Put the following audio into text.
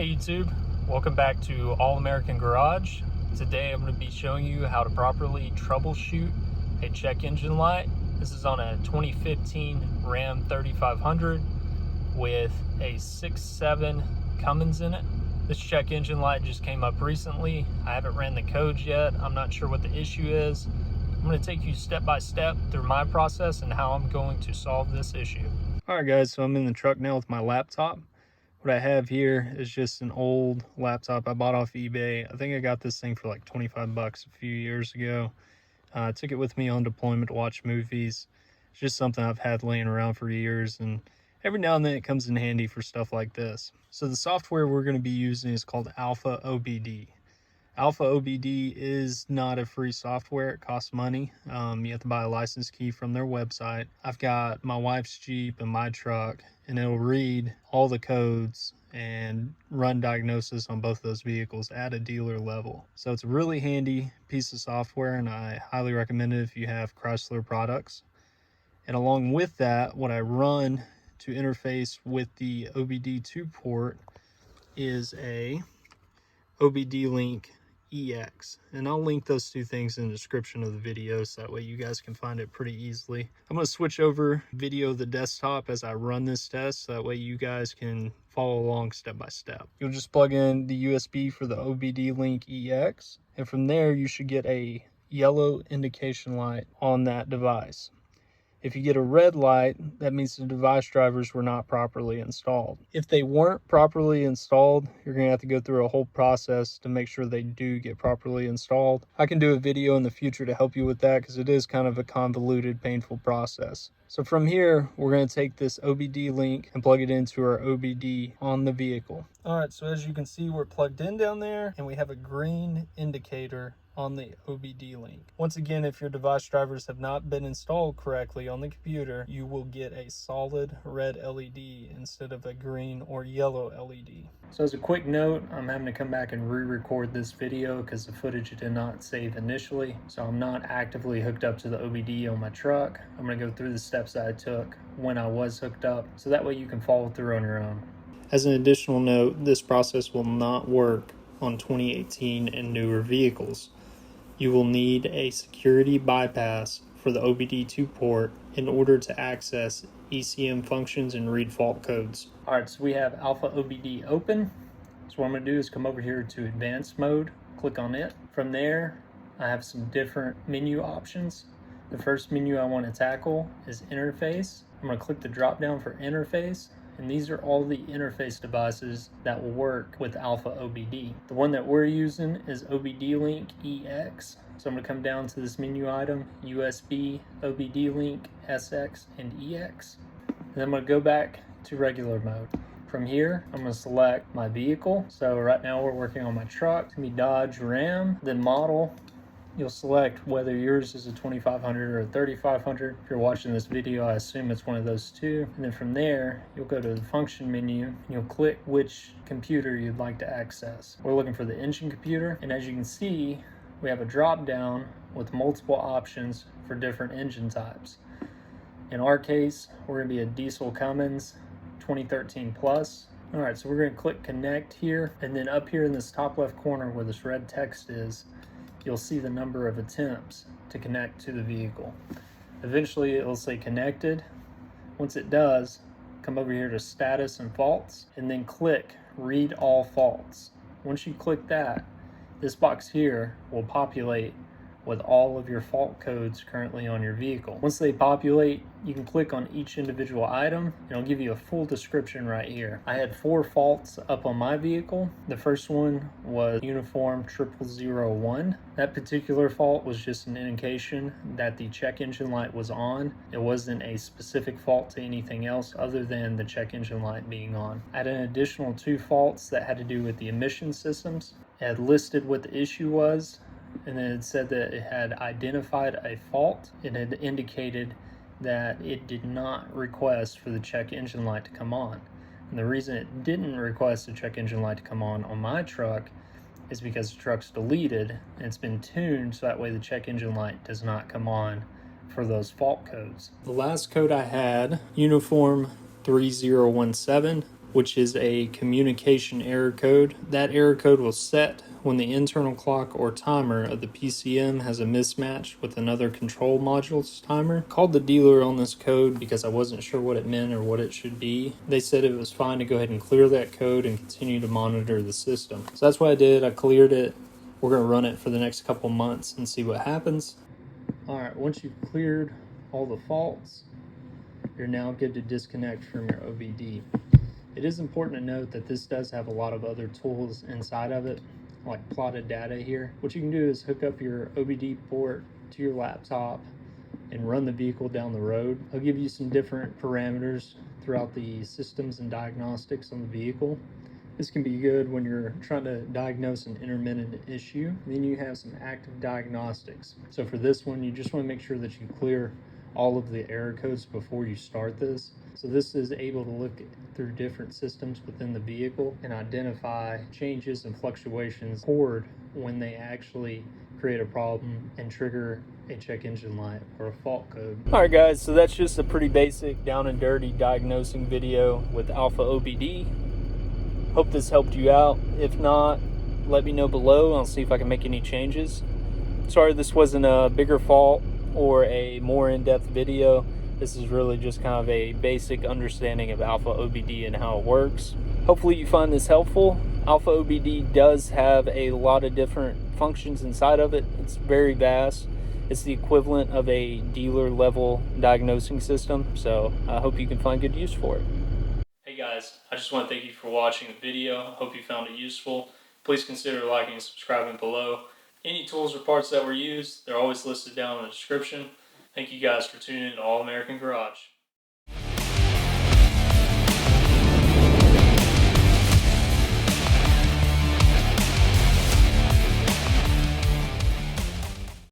Hey YouTube, welcome back to All American Garage. Today I'm going to be showing you how to properly troubleshoot a check engine light. This is on a 2015 Ram 3500 with a 6.7 Cummins in it. This check engine light just came up recently. I haven't ran the codes yet. I'm not sure what the issue is. I'm going to take you step by step through my process and how I'm going to solve this issue. Alright guys, so I'm in the truck now with my laptop. What I have here is just an old laptop I bought off eBay. I think I got this thing for like 25 bucks a few years ago. I took it with me on deployment to watch movies. It's just something I've had laying around for years, and every now and then it comes in handy for stuff like this. So the software we're going to be using is called AlfaOBD. AlfaOBD is not a free software. It costs money. You have to buy a license key from their website. I've got my wife's Jeep and my truck, and it'll read all the codes and run diagnosis on both of those vehicles at a dealer level. So it's a really handy piece of software, and I highly recommend it if you have Chrysler products. And along with that, what I run to interface with the OBD2 port is a OBD Link EX, and I'll link those two things in the description of the video so that way you guys can find it pretty easily. I'm going to switch over video the desktop as I run this test so that way you guys can follow along step by step. You'll just plug in the USB for the OBD Link EX, and from there you should get a yellow indication light on that device. If you get a red light, that means the device drivers were not properly installed. If they weren't properly installed, you're going to have to go through a whole process to make sure they do get properly installed. I can do a video in the future to help you with that because it is kind of a convoluted, painful process. So from here, we're going to take this OBD link and plug it into our OBD on the vehicle. All right, so as you can see, we're plugged in down there and we have a green indicator on the OBD link. Once again, if your device drivers have not been installed correctly on the computer, you will get a solid red LED instead of a green or yellow LED. So as a quick note, I'm having to come back and re-record this video because the footage did not save initially. So I'm not actively hooked up to the OBD on my truck. I'm going to go through the steps that I took when I was hooked up, so that way you can follow through on your own. As an additional note, this process will not work on 2018 and newer vehicles. You will need a security bypass for the OBD2 port in order to access ECM functions and read fault codes. Alright, so we have AlfaOBD open. So what I'm going to do is come over here to advanced mode, click on it. From there, I have some different menu options. The first menu I want to tackle is interface. I'm going to click the drop down for interface. And these are all the interface devices that will work with AlfaOBD. The one that we're using is OBD Link EX. So I'm going to come down to this menu item, USB, OBD Link, SX, and EX. And I'm going to go back to regular mode. From here, I'm going to select my vehicle. So right now we're working on my truck. It's going to be Dodge Ram, then model. You'll select whether yours is a 2500 or a 3500. If you're watching this video, I assume it's one of those two. And then from there, you'll go to the function menu and you'll click which computer you'd like to access. We're looking for the engine computer, and as you can see, we have a drop down with multiple options for different engine types. In our case, we're going to be a diesel Cummins 2013 plus. All right, so we're going to click connect here, and then up here in this top left corner where this red text is, you'll see the number of attempts to connect to the vehicle. Eventually it'll say connected. Once it does, come over here to status and faults, and then click read all faults. Once you click that, this box here will populate with all of your fault codes currently on your vehicle. Once they populate, you can click on each individual item and it'll give you a full description right here. I had 4 faults up on my vehicle. The first one was uniform 0001. That particular fault was just an indication that the check engine light was on. It wasn't a specific fault to anything else other than the check engine light being on. I had an additional 2 faults that had to do with the emission systems. It had listed what the issue was, and then it said that it had identified a fault. It had indicated that it did not request for the check engine light to come on. And the reason it didn't request the check engine light to come on my truck is because the truck's deleted and it's been tuned so that way the check engine light does not come on for those fault codes. The last code I had, uniform 3017, which is a communication error code. That error code will set when the internal clock or timer of the PCM has a mismatch with another control module's timer. Called the dealer on this code because I wasn't sure what it meant or what it should be. They said it was fine to go ahead and clear that code and continue to monitor the system. So that's what I did. I cleared it. We're going to run it for the next couple months and see what happens. Alright, once you've cleared all the faults, you're now good to disconnect from your OBD. It is important to note that this does have a lot of other tools inside of it, like plotted data here. What you can do is hook up your OBD port to your laptop and run the vehicle down the road. I'll give you some different parameters throughout the systems and diagnostics on the vehicle. This can be good when you're trying to diagnose an intermittent issue. Then you have some active diagnostics. So for this one, you just want to make sure that you clear all of the error codes before you start this. So this is able to look through different systems within the vehicle and identify changes and fluctuations forward when they actually create a problem and trigger a check engine light or a fault code. Alright guys, so that's just a pretty basic down and dirty diagnosing video with AlfaOBD. Hope this helped you out. If not, let me know below. I'll see if I can make any changes. Sorry this wasn't a bigger fault or a more in-depth video. This is really just kind of a basic understanding of AlfaOBD and how it works. Hopefully you find this helpful. AlfaOBD does have a lot of different functions inside of it. It's very vast. It's the equivalent of a dealer level diagnosing system, so I hope you can find good use for it. Hey guys, I just want to thank you for watching the video. Hope you found it useful. Please consider liking and subscribing below. Any tools or parts that were used, they're always listed down in the description. Thank you guys for tuning in to All American Garage.